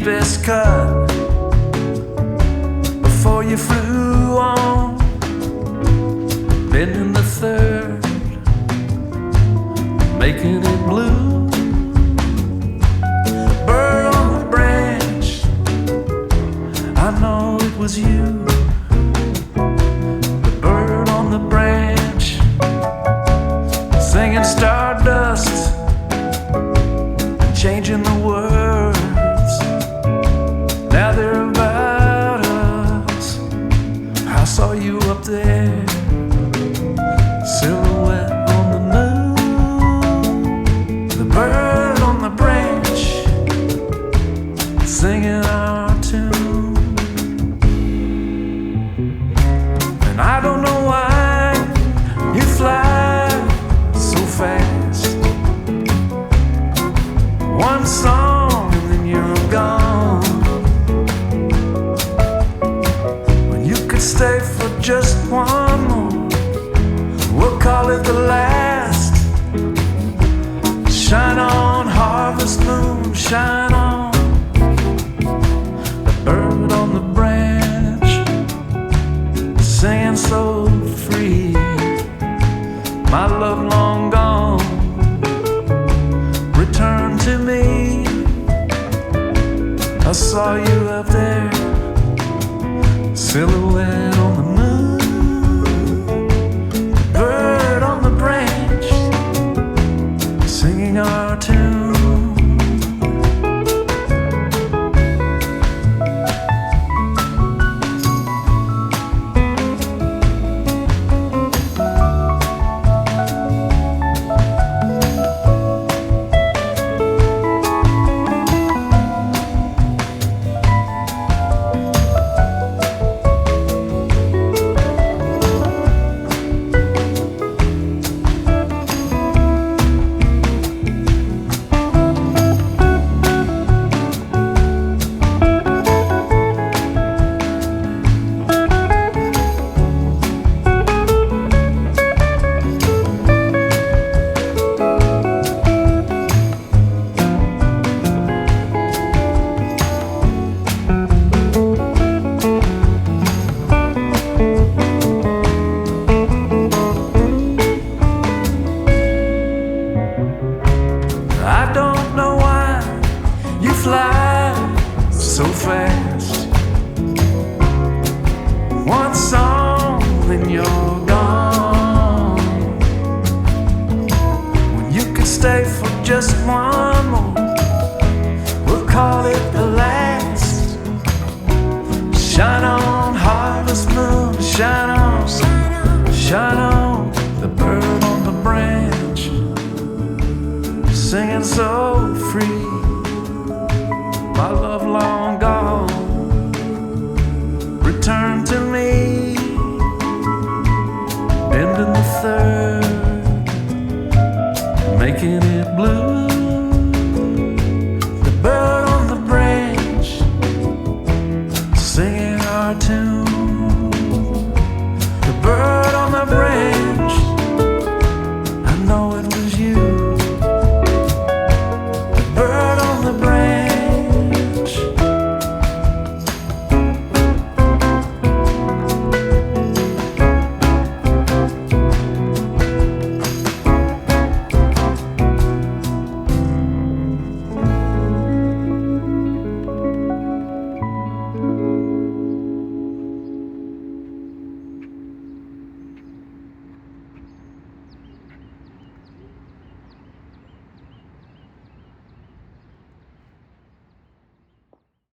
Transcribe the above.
cheapest cut before you flew on, bending the third, making it blue. Bird on the branch, I know it was you. The bird on the branch, singing stardust and changing the words. Now they're about us. I saw you up there, silhouette on the moon. The bird on the branch, singing our tune. And I don't know why you fly so fast. One song and then you're gone. When you could stay for just one more, we'll call it the last. Shine on, harvest moon, shine on. The bird on the branch, singing so free. My love long gone, return to me. I saw you up there, silhouette on the moon. The bird on the branch, singing our tune. I don't know why you fly so fast. One song, then you're gone. When you could stay for just one more,